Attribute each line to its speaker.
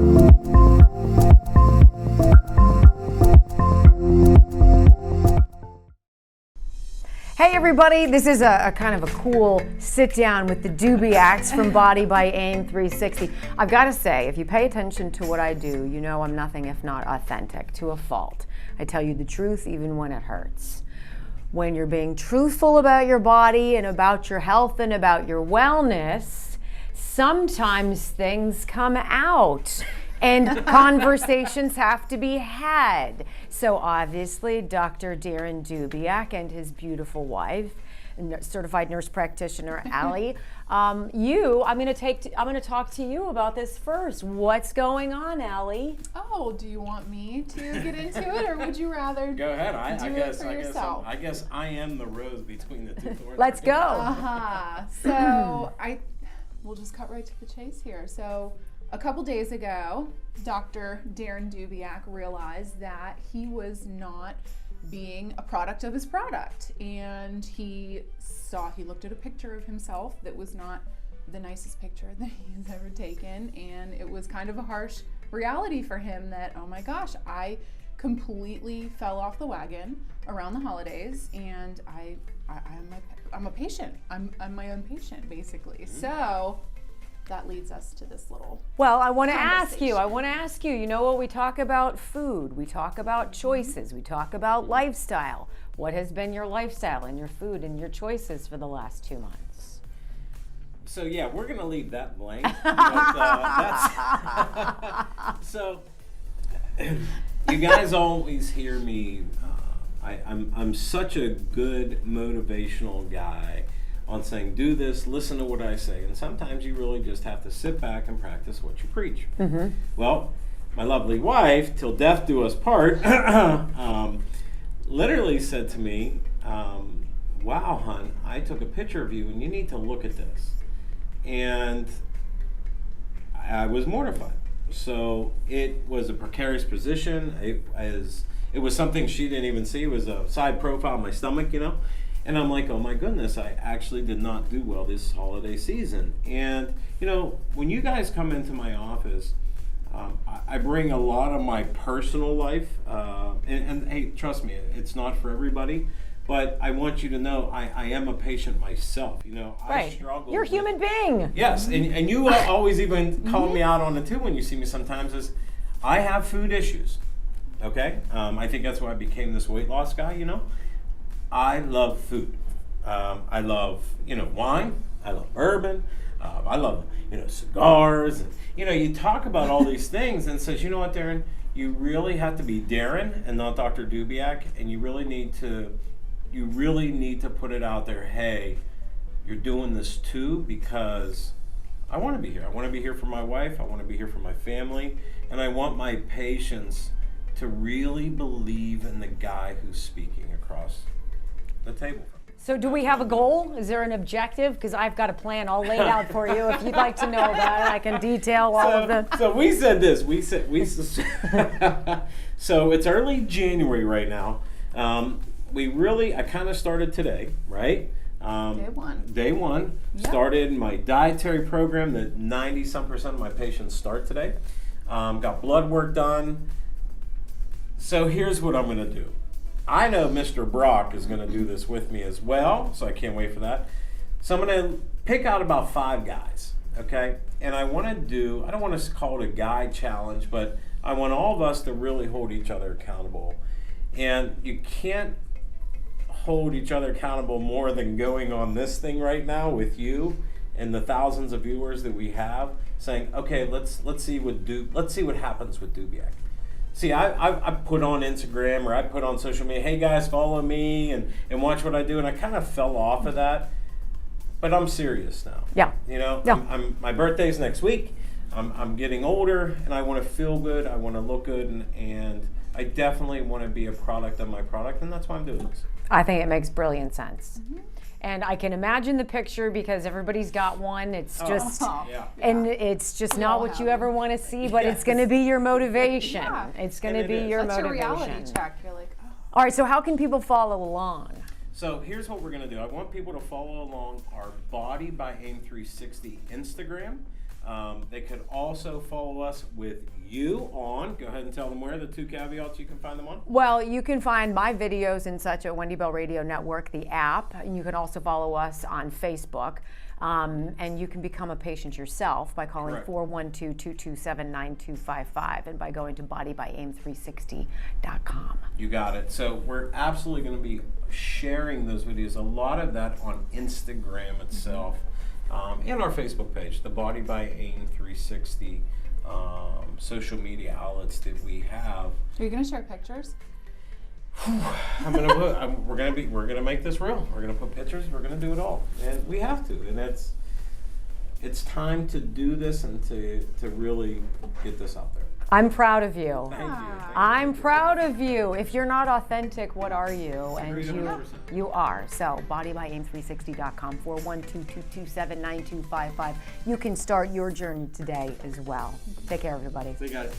Speaker 1: Hey everybody, this is a kind of a cool sit down with the Dubyaks from Body by AIM 360. I've got to say, if you pay attention to what I do, you know I'm nothing if not authentic, to a fault. I tell you the truth even when it hurts. When you're being truthful about your body and about your health and about your wellness, sometimes things come out. And conversations have to be had. So obviously, Dr. Darren Dubyak and his beautiful wife, certified nurse practitioner Allie, I'm going to talk to you about this first. What's going on, Allie?
Speaker 2: Oh, do you want me to get into it, or would you rather?
Speaker 3: Go ahead.
Speaker 2: I
Speaker 3: guess I am the rose between the two thorns.
Speaker 1: Let's go.
Speaker 2: So we'll just cut right to the chase here. So, a couple days ago, Dr. Darren Dubyak realized that he was not being a product of his product. And he looked at a picture of himself that was not the nicest picture that he has ever taken. And it was kind of a harsh reality for him that, oh my gosh, I completely fell off the wagon around the holidays, and I'm a patient. I'm my own patient, basically. So that leads us to this little
Speaker 1: I want to ask you, you know what, we talk about food, we talk about choices, we talk about lifestyle. What has been your lifestyle and your food and your choices for the last 2 months?
Speaker 3: So yeah, we're going to leave that blank. So you guys always hear me, I'm such a good motivational guy on saying, do this, listen to what I say. And sometimes you really just have to sit back and practice what you preach. Mm-hmm. Well, my lovely wife, till death do us part, literally said to me, wow, hon, I took a picture of you and you need to look at this. And I was mortified. So it was a precarious position. It was something she didn't even see. It was a side profile of my stomach, you know. And I'm like, oh my goodness, I actually did not do well this holiday season. And, you know, when you guys come into my office, I bring a lot of my personal life. And hey, trust me, it's not for everybody. But I want you to know I am a patient myself. You know, I struggle.
Speaker 1: You're a human being.
Speaker 3: Yes, and you always even call me out on it too when you see me sometimes, is I have food issues. Okay? I think that's why I became this weight loss guy, you know. I love food. I love, wine. I love bourbon. I love, cigars. And, you talk about all these things and says, you know what, Darren, you really have to be Darren and not Dr. Dubyak, and you really need to put it out there. Hey, you're doing this too because I want to be here. I want to be here for my wife. I want to be here for my family, and I want my patients to really believe in the guy who's speaking across the table.
Speaker 1: So do we have a goal? Is there an objective? Because I've got a plan all laid out for you. If you'd like to know about it, I can detail all of them.
Speaker 3: So we said this. So it's early January right now. I kind of started today, right? Day one. Yep. Started my dietary program that 90% of my patients start today. Got blood work done. So here's what I'm going to do. I know Mr. Brock is going to do this with me as well, so I can't wait for that. So I'm going to pick out about 5 guys, okay? And I want to I don't want to call it a guy challenge, but I want all of us to really hold each other accountable. And you can't hold each other accountable more than going on this thing right now with you and the thousands of viewers that we have, saying, okay, let's see what happens with Dubyak. See, I put on Instagram or I put on social media, hey guys, follow me and watch what I do, and I kind of fell off of that. But I'm serious now.
Speaker 1: Yeah.
Speaker 3: Yeah. My birthday's next week. I'm getting older, and I want to feel good. I want to look good, and I definitely want to be a product of my product, and that's why I'm doing this.
Speaker 1: I think it makes brilliant sense. Mm-hmm. And I can imagine the picture because everybody's got one. It's just, and it's just not what you ever want to see, but it's going to be your motivation.
Speaker 2: Yeah.
Speaker 1: It's going to be your motivation.
Speaker 2: That's a reality check. You're like, oh.
Speaker 1: All right, so how can people follow along?
Speaker 3: So here's what we're going to do. I want people to follow along our Body by AIM 360 Instagram. They could also follow us with you on, go ahead and tell them where, the 2 caveats you can find them on.
Speaker 1: Well, you can find my videos and such at Wendy Bell Radio Network, the app, and you can also follow us on Facebook. And you can become a patient yourself by calling 412-227-9255 and by going to bodybyAIM360.com.
Speaker 3: You got it. So we're absolutely going to be sharing those videos, a lot of that on Instagram itself, and our Facebook page, the Body by AIM 360 social media outlets that we have.
Speaker 2: Are you going to share pictures?
Speaker 3: We're gonna make this real. We're gonna put pictures. We're gonna do it all, and we have to. And it's time to do this and to really get this out there.
Speaker 1: I'm proud of you.
Speaker 3: Thank you.
Speaker 1: I'm proud of you. If you're not authentic, what are you? And
Speaker 3: Agreed 100%.
Speaker 1: you are. So bodybyAIM360.com, 412-227-9255. You can start your journey today as well. Take care, everybody.
Speaker 3: See you guys.